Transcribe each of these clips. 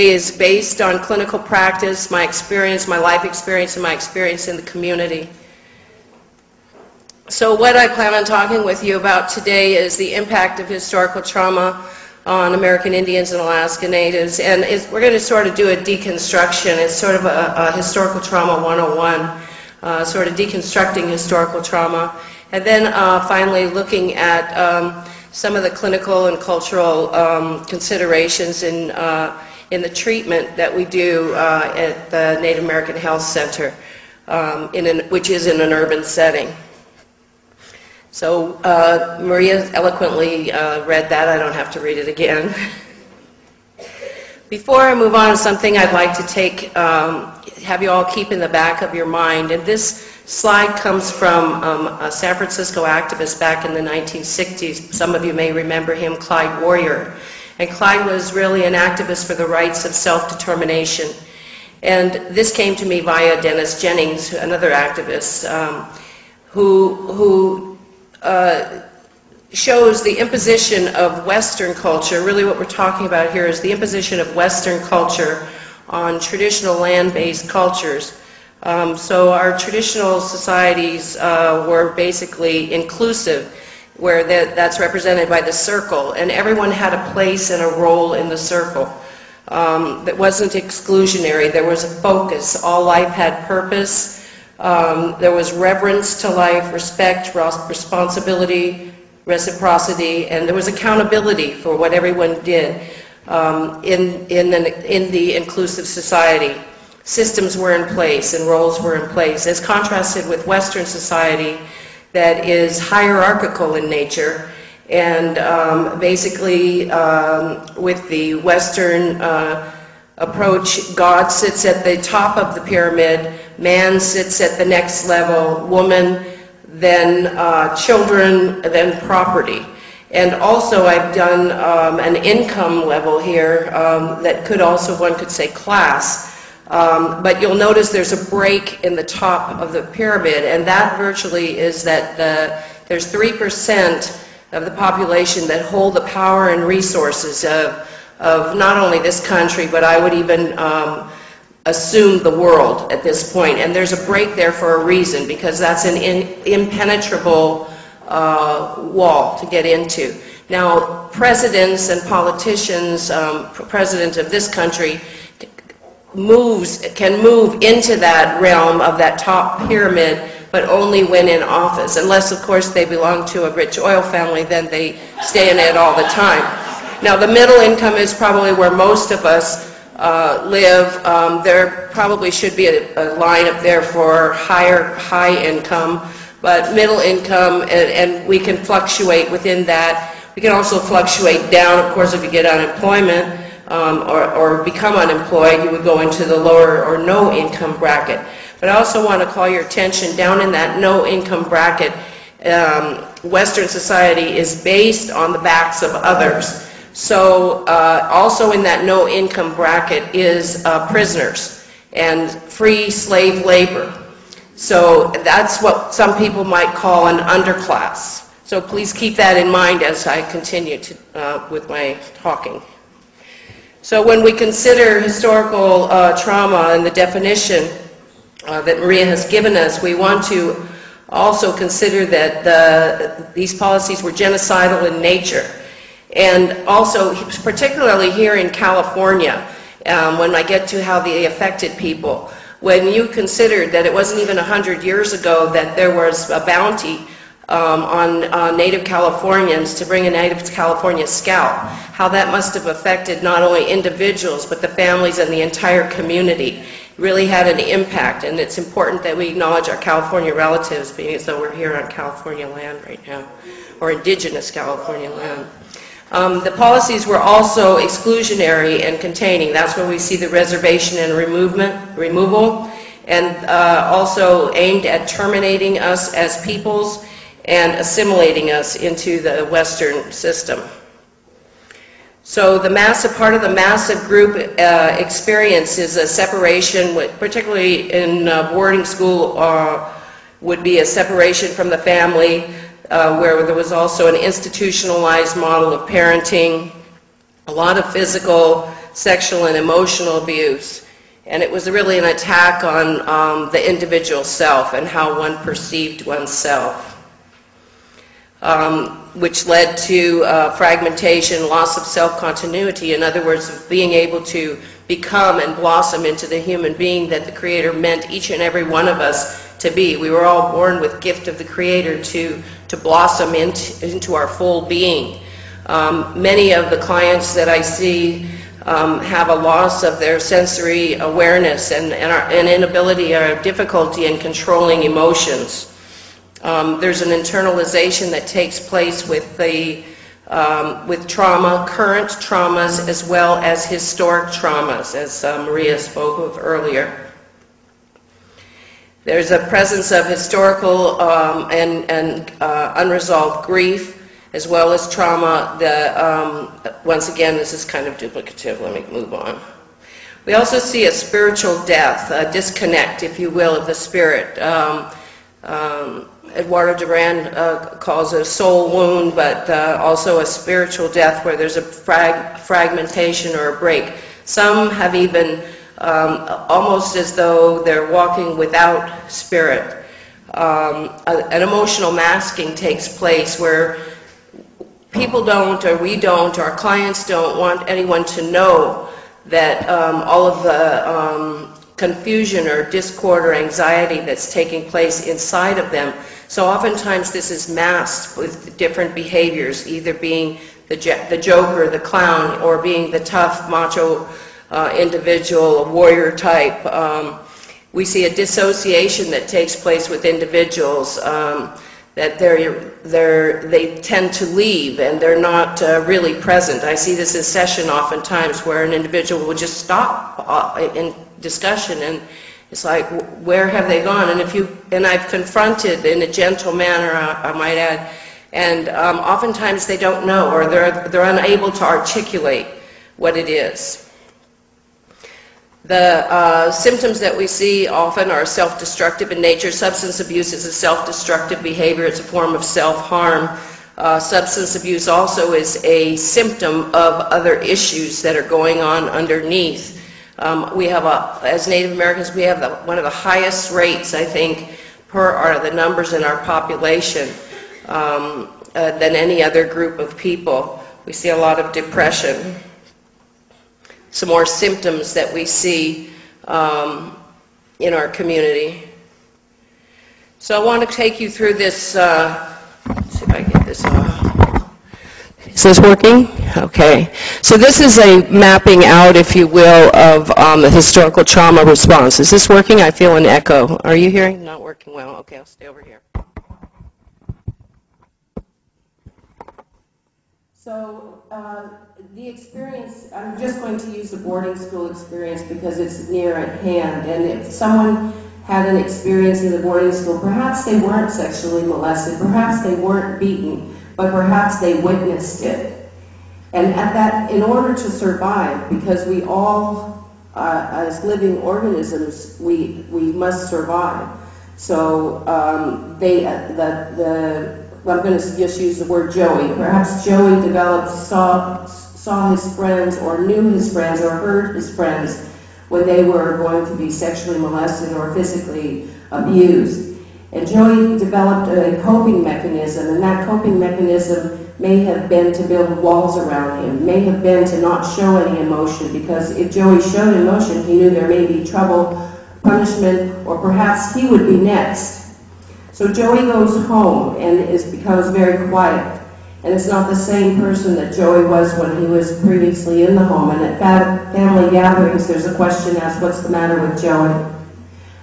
is based on clinical practice, my experience, my life experience, and my experience in the community. So what I plan on talking with you about today is the impact of historical trauma on American Indians and Alaska Natives, and we're going to sort of do a deconstruction. It's sort of a historical trauma 101, sort of deconstructing historical trauma, and then finally looking at some of the clinical and cultural considerations in the treatment that we do at the Native American Health Center, which is in an urban setting. So Maria eloquently read that. I don't have to read it again. Before I move on to something I'd like to have you all keep in the back of your mind, and this slide comes from a San Francisco activist back in the 1960s. Some of you may remember him, Clyde Warrior. And Clyde was really an activist for the rights of self-determination. And this came to me via Dennis Jennings, another activist, who shows the imposition of Western culture. Really what we're talking about here is the imposition of Western culture on traditional land-based cultures. So our traditional societies were basically inclusive, where that's represented by the circle, and everyone had a place and a role in the circle. That wasn't exclusionary. There was a focus. All life had purpose. There was reverence to life, respect, responsibility, reciprocity, and there was accountability for what everyone did in the inclusive society. Systems were in place and roles were in place, as contrasted with Western society that is hierarchical in nature, and basically with the Western approach, God sits at the top of the pyramid, man sits at the next level, woman, then children, then property. And also I've done an income level here that could also, one could say, class. But you'll notice there's a break in the top of the pyramid, and that virtually is that there's 3% of the population that hold the power and resources of not only this country, but I would even assume the world at this point. And there's a break there for a reason, because that's an impenetrable wall to get into. Now, presidents and politicians, president of this country, can move into that realm of that top pyramid, but only when in office. Unless, of course, they belong to a rich oil family, then they stay in it all the time. Now, the middle income is probably where most of us live. There probably should be a line up there for high income, but middle income, and we can fluctuate within that. We can also fluctuate down, of course, if you get unemployment. Or become unemployed, you would go into the lower or no income bracket. But I also want to call your attention down in that no income bracket. Western society is based on the backs of others. So also in that no income bracket is prisoners and free slave labor. So that's what some people might call an underclass. So please keep that in mind as I continue with my talking. So when we consider historical trauma and the definition that Maria has given us, we want to also consider that these policies were genocidal in nature. And also, particularly here in California, when I get to how they affected people, when you consider that it wasn't even 100 years ago that there was a bounty on Native Californians to bring a Native California scalp, how that must have affected not only individuals but the families and the entire community. It really had an impact, and it's important that we acknowledge our California relatives, being as though we're here on California land right now, or indigenous California land. The policies were also exclusionary and containing. That's where we see the reservation and removal, and also aimed at terminating us as peoples and assimilating us into the Western system. So the part of the massive group experience is a separation, particularly in boarding school, would be a separation from the family, where there was also an institutionalized model of parenting, a lot of physical sexual and emotional abuse. And it was really an attack on the individual self and how one perceived oneself, which led to fragmentation, loss of self-continuity, in other words, of being able to become and blossom into the human being that the Creator meant each and every one of us to be. We were all born with gift of the Creator to blossom into our full being. Many of the clients that I see have a loss of their sensory awareness and inability or difficulty in controlling emotions. There's an internalization that takes place with trauma, current traumas, as well as historic traumas, as Maria spoke of earlier. There's a presence of historical and unresolved grief, as well as trauma. Once again, this is kind of duplicative. Let me move on. We also see a spiritual death, a disconnect, if you will, of the spirit. Eduardo Duran calls it a soul wound, but also a spiritual death where there's a fragmentation or a break. Some have even almost as though they're walking without spirit. An emotional masking takes place where people don't, or we don't, or our clients don't want anyone to know that all of the confusion or discord or anxiety that's taking place inside of them. So oftentimes this is masked with different behaviors, either being the joker, the clown, or being the tough, macho individual, a warrior type. We see a dissociation that takes place with individuals, that they tend to leave and they're not really present. I see this in session oftentimes where an individual will just stop in discussion, and it's like, where have they gone? And I've confronted in a gentle manner, I might add, and oftentimes they don't know, or they're unable to articulate what it is. The symptoms that we see often are self-destructive in nature. Substance abuse is a self-destructive behavior. It's a form of self-harm. Substance abuse also is a symptom of other issues that are going on underneath. We have, as Native Americans, we have one of the highest rates, I think, per the numbers in our population than any other group of people. We see a lot of depression. Some more symptoms that we see in our community. So I want to take you through this. Let's see if I get this off. Is this working? Okay. So this is a mapping out, if you will, of the historical trauma response. Is this working? I feel an echo. Are you hearing? Not working well. Okay, I'll stay over here. So the experience, I'm just going to use the boarding school experience because it's near at hand. And if someone had an experience in the boarding school, perhaps they weren't sexually molested, perhaps they weren't beaten, but perhaps they witnessed it. And at that, in order to survive, because we all, as living organisms, we must survive. So I'm going to just use the word Joey. Perhaps Joey developed, saw his friends, or knew his friends, or heard his friends when they were going to be sexually molested or physically abused. And Joey developed a coping mechanism, and that coping mechanism may have been to build walls around him, may have been to not show any emotion, because if Joey showed emotion, he knew there may be trouble, punishment, or perhaps he would be next. So Joey goes home and becomes very quiet. And it's not the same person that Joey was when he was previously in the home. And at family gatherings, there's a question asked, what's the matter with Joey?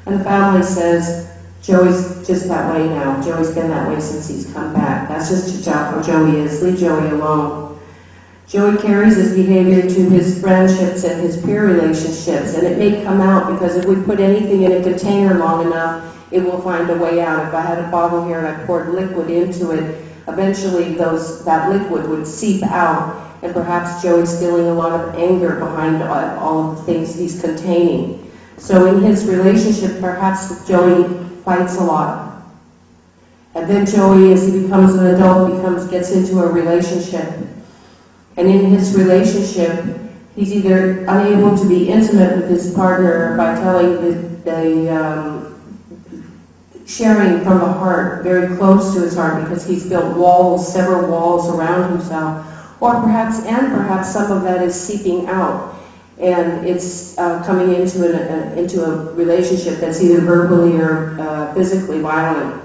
And the family says, Joey's just that way now. Joey's been that way since he's come back. That's just how Joey is. Leave Joey alone. Joey carries his behavior to his friendships and his peer relationships. And it may come out because if we put anything in a container long enough, it will find a way out. If I had a bottle here and I poured liquid into it, eventually that liquid would seep out, and perhaps Joey's feeling a lot of anger behind all of the things he's containing. So in his relationship, perhaps Joey fights a lot. And then Joey, as he becomes an adult, gets into a relationship. And in his relationship, He's either unable to be intimate with his partner by telling sharing from the heart, very close to his heart, because he's built walls, several walls around himself, or perhaps some of that is seeping out, and it's coming into a relationship that's either verbally or physically violent,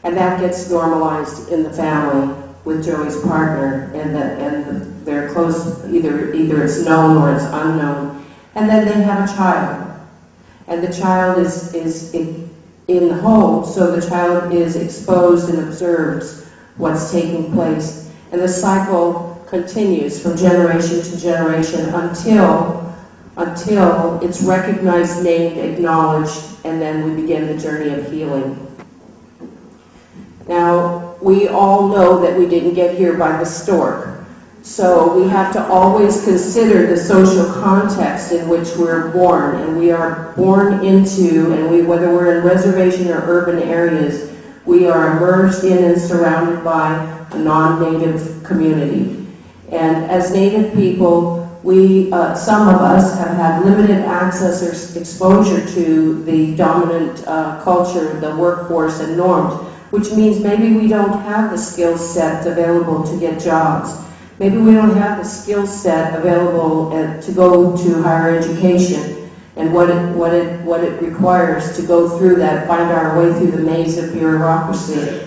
and that gets normalized in the family with Joey's partner, and they're close. Either it's known or it's unknown, and then they have a child, and the child is in the home, so the child is exposed and observes what's taking place, and the cycle continues from generation to generation until it's recognized, named, acknowledged, and then we begin the journey of healing. Now, we all know that we didn't get here by the stork, so we have to always consider the social context in which we're born, and we are born into, and whether we're in reservation or urban areas, we are immersed in and surrounded by a non-native community. And as Native people, some of us have had limited access or exposure to the dominant culture, the workforce and norms, which means maybe we don't have the skill set available to get jobs. Maybe we don't have the skill set available to go to higher education and what it requires to go through that, find our way through the maze of bureaucracy.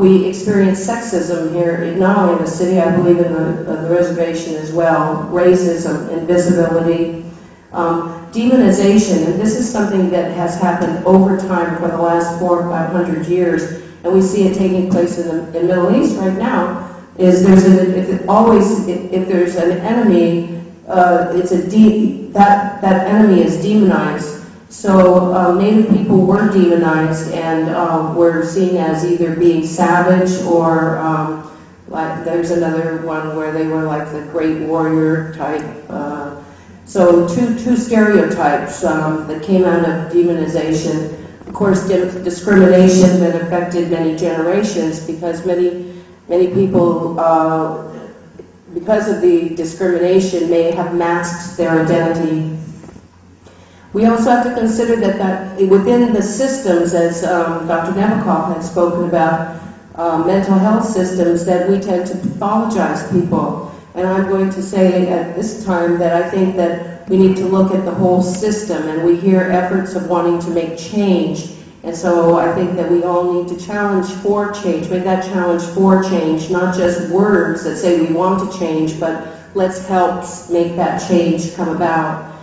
We experience sexism here, not only in the city, I believe in the reservation as well, racism, invisibility, demonization, and this is something that has happened over time for the last 400 or 500 years, and we see it taking place in the Middle East right now. If there's an enemy, that enemy is demonized. So Native people were demonized and were seen as either being savage or like there's another one where they were like the great warrior type. So two stereotypes that came out of demonization. Of course, discrimination that affected many generations because many people, because of the discrimination, may have masked their identity. We also have to consider that within the systems, as Dr. Nabokov had spoken about, mental health systems, that we tend to pathologize people. And I'm going to say at this time that I think that we need to look at the whole system, and we hear efforts of wanting to make change. And so I think that we all need to challenge for change, make that challenge for change, not just words that say we want to change, but let's help make that change come about.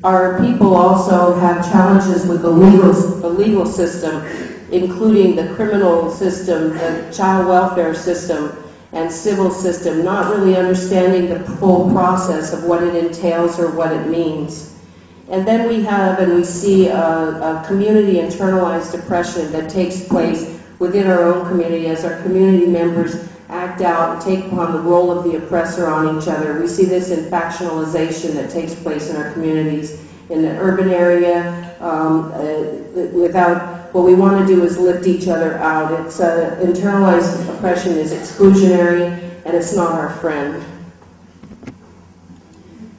Our people also have challenges with the legal system, including the criminal system, the child welfare system, and civil system, not really understanding the full process of what it entails or what it means. And then we see a community internalized oppression that takes place within our own community as our community members act out and take upon the role of the oppressor on each other. We see this in factionalization that takes place in our communities. In the urban area, what we want to do is lift each other out. It's internalized oppression is exclusionary, and it's not our friend.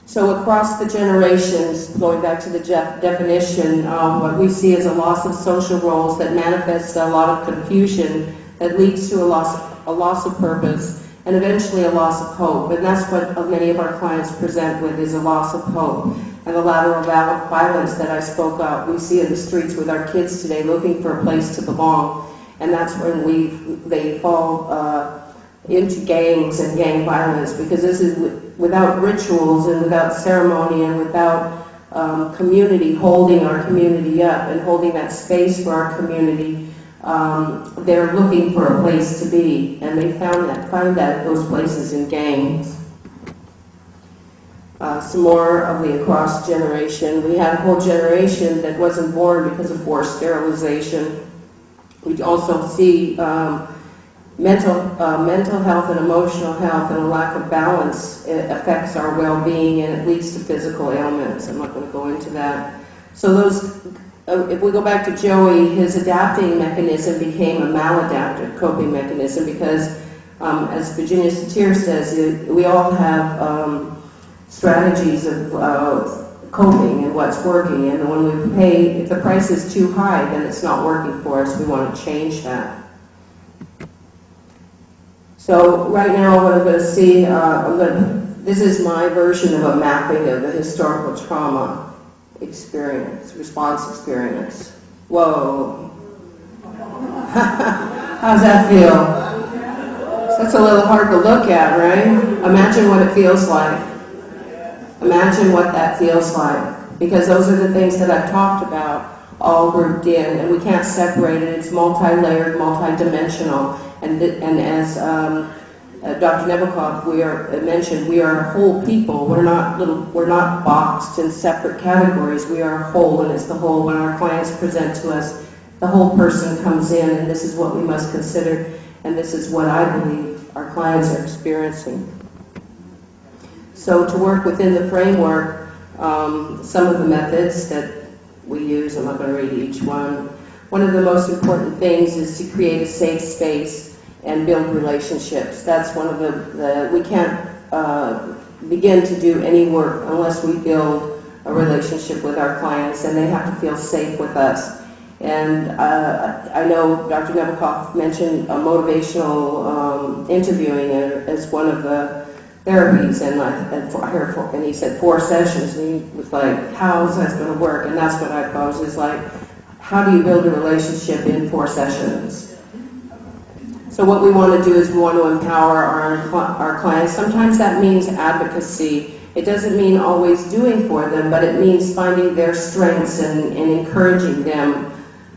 So across the generations, going back to the definition, what we see is a loss of social roles that manifests a lot of confusion that leads to a loss of purpose, and eventually a loss of hope. And that's what many of our clients present with, is a loss of hope. And the lateral violence that I spoke of, we see in the streets with our kids today looking for a place to belong. And that's when they fall into gangs and gang violence, because this is without rituals and without ceremony and without community, holding our community up and holding that space for our community. They're looking for a place to be, and they find those places in gangs. Some more of the across generation. We had a whole generation that wasn't born because of forced sterilization. We also see mental health and emotional health, and a lack of balance affects our well-being, and it leads to physical ailments. I'm not going to go into that. So if we go back to Joey, his adapting mechanism became a maladaptive coping mechanism because As Virginia Satir says, we all have strategies of coping and what's working, and when we pay, if the price is too high, then it's not working for us. We want to change that. So right now what I'm going to see, this is my version of a mapping of the historical trauma experience, response experience. Whoa. How's that feel? That's a little hard to look at, right? Imagine what it feels like. Imagine what that feels like. Because those are the things that I've talked about, all grouped in, and we can't separate it. It's multi-layered, multi-dimensional. And as Dr. Nebokov mentioned, we are whole people. We're not boxed in separate categories. We are whole, and it's the whole. When our clients present to us, the whole person comes in, and this is what we must consider, and this is what I believe our clients are experiencing. So to work within the framework, some of the methods that we use, I'm not going to read each one. One of the most important things is to create a safe space and build relationships. That's one of we can't begin to do any work unless we build a relationship with our clients, and they have to feel safe with us. And I know Dr. Nebokov mentioned motivational interviewing as one of the therapies, and he said 4 sessions, and he was like, how is that going to work? And that's what I pose, is like, how do you build a relationship in 4 sessions? So what we want to do is we want to empower our clients. Sometimes that means advocacy. It doesn't mean always doing for them, but it means finding their strengths and encouraging them,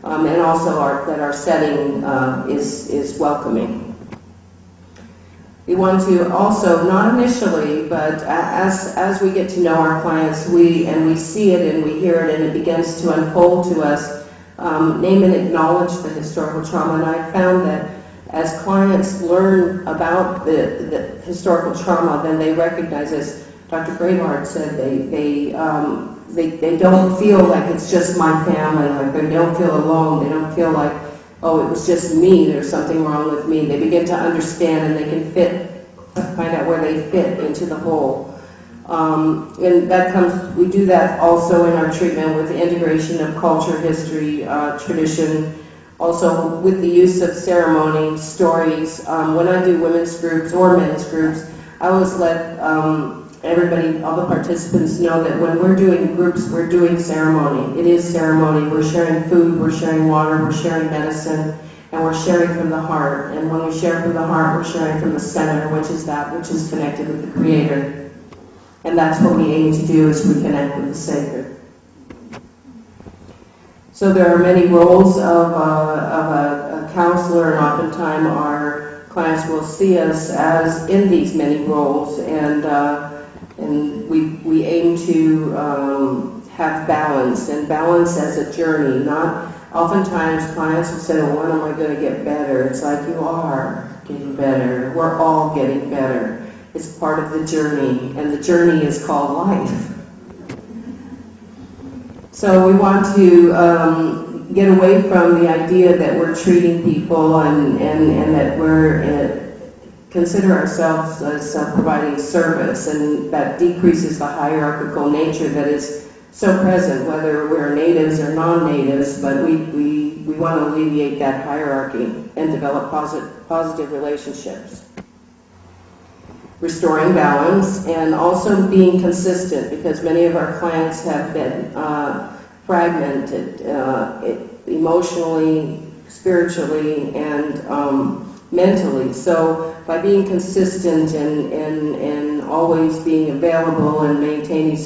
and also that our setting is welcoming. We want to also, not initially, but as we get to know our clients, we see it and we hear it and it begins to unfold to us, name and acknowledge the historical trauma. And I found that as clients learn about the historical trauma, then they recognize, as Dr. Greatheart said, they don't feel like it's just my family, like they don't feel alone, they don't feel like, oh, it was just me, there's something wrong with me. They begin to understand, and they can find out where they fit into the whole. And that comes, we do that also in our treatment with the integration of culture, history, tradition, also with the use of ceremony, stories. When I do women's groups or men's groups, I always let everybody, all the participants know that when we're doing groups, we're doing ceremony. It is ceremony. We're sharing food, we're sharing water, we're sharing medicine, and we're sharing from the heart. And when we share from the heart, we're sharing from the center, which is that which is connected with the Creator. And that's what we aim to do, is reconnect with the sacred. So there are many roles of a counselor, and oftentimes our clients will see us as in these many roles, and we aim to have balance, and balance as a journey. Not oftentimes clients will say, well, when am I going to get better? It's like, you are getting better. We're all getting better. It's part of the journey, and the journey is called life. So we want to get away from the idea that we're treating people and that we're consider ourselves as providing service, and that decreases the hierarchical nature that is so present, whether we're natives or non-natives, but we want to alleviate that hierarchy and develop positive relationships. Restoring balance, and also being consistent, because many of our clients have been fragmented emotionally, spiritually, and mentally. So by being consistent and always being available and maintaining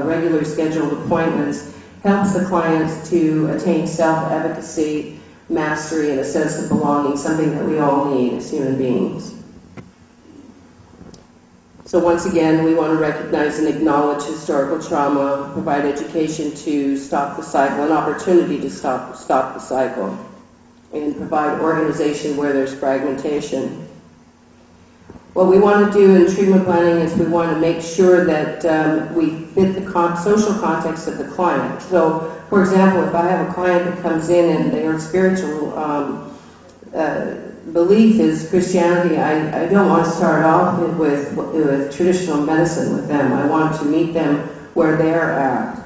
regular scheduled appointments helps the clients to attain self-efficacy, mastery, and a sense of belonging, something that we all need as human beings. So once again, we want to recognize and acknowledge historical trauma, provide education to stop the cycle, an opportunity to stop the cycle, and provide organization where there's fragmentation. What we want to do in treatment planning is we want to make sure that we fit the social context of the client. So, for example, if I have a client that comes in and they are spiritual, belief is Christianity. I don't want to start off with traditional medicine with them. I want to meet them where they're at.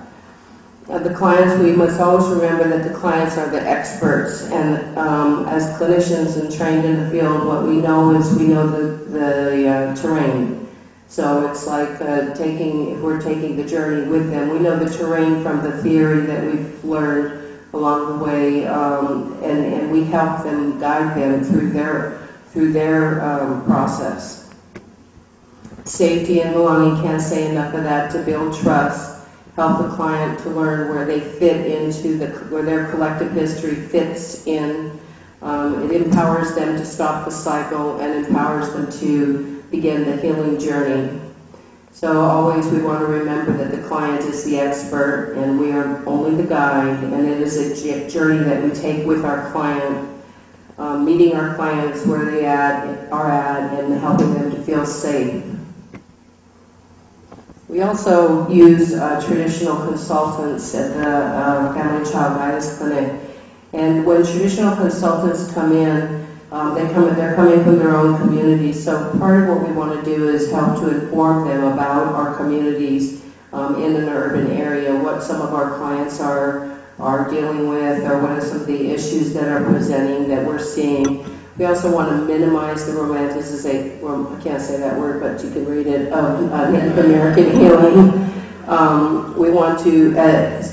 The clients, we must always remember that the clients are the experts, and as clinicians and trained in the field, what we know is we know the terrain. So it's like if we're taking the journey with them, we know the terrain from the theory that we've learned along the way, and we help them, guide them through their process. Safety and belonging, can't say enough of that, to build trust. Help the client to learn where they fit into where their collective history fits in. It empowers them to stop the cycle and empowers them to begin the healing journey. So always we want to remember that the client is the expert and we are only the guide, and it is a journey that we take with our client, meeting our clients where they are at and helping them to feel safe. We also use traditional consultants at the Family Child Guidance Clinic. And when traditional consultants come in, they're coming from their own communities. So part of what we want to do is help to inform them about our communities in an urban area, what some of our clients are dealing with, or what are some of the issues that are presenting that we're seeing. We also want to minimize the romanticization, well, I can't say that word, but you can read it, of Native American healing. We want to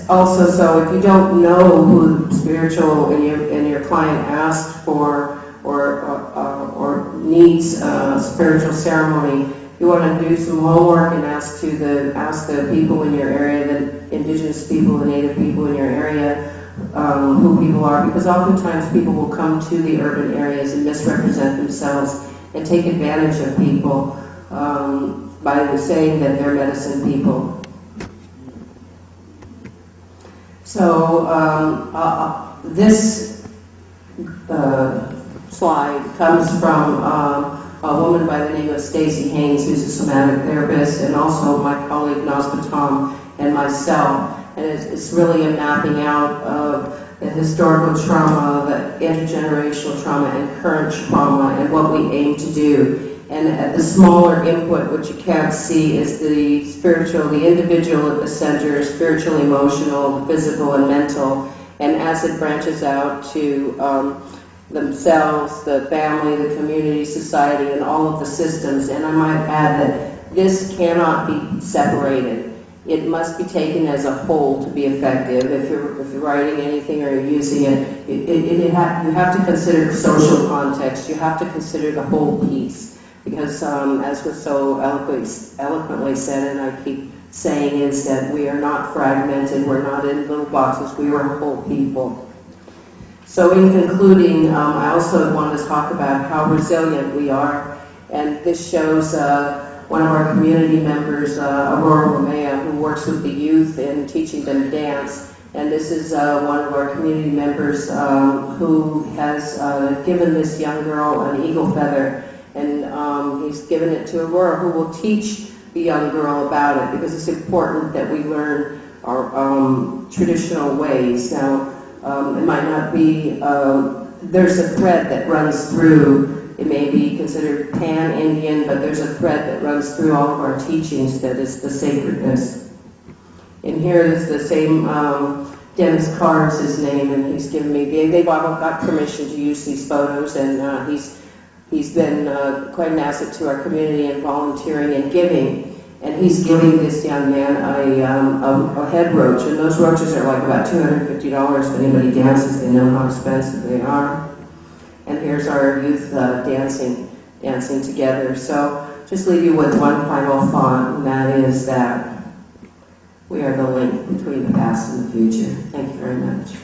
also, so if you don't know who spiritual and your client asked for or needs spiritual ceremony, you want to do some homework and ask the people in your area, the indigenous people, the Native people in your area, who people are, because oftentimes people will come to the urban areas and misrepresent themselves and take advantage of people by saying that they're medicine people. So this slide comes from a woman by the name of Stacy Haynes, who's a somatic therapist, and also my colleague Nazba Tom and myself. And it's really a mapping out of the historical trauma, the intergenerational trauma, and current trauma, and what we aim to do. And at the smaller input, which you can't see, is the spiritual, the individual at the center, spiritual, emotional, physical, and mental. And as it branches out to themselves, the family, the community, society, and all of the systems. And I might add that this cannot be separated. It must be taken as a whole to be effective. If you're writing anything or you're using it, you have to consider social context. You have to consider the whole piece. Because as was so eloquently said, and I keep saying, is that we are not fragmented, we're not in little boxes, we are whole people. So in concluding, I also want to talk about how resilient we are, and this shows one of our community members, Aurora Romea, who works with the youth in teaching them dance. And this is one of our community members who has given this young girl an eagle feather, and he's given it to Aurora, who will teach the young girl about it, because it's important that we learn our traditional ways. Now, it might not be, there's a thread that runs through. It may be considered pan-Indian, but there's a thread that runs through all of our teachings that is the sacredness. And here is the same, Dennis Carr is his name, and he's given me, they've all got permission to use these photos, and he's been quite an asset to our community in volunteering and giving. And he's giving this young man a head roach, and those roaches are like about $250. If anybody dances, they know how expensive they are. And here's our youth dancing together. So just leave you with one final thought, and that is that we are the link between the past and the future. Thank you very much.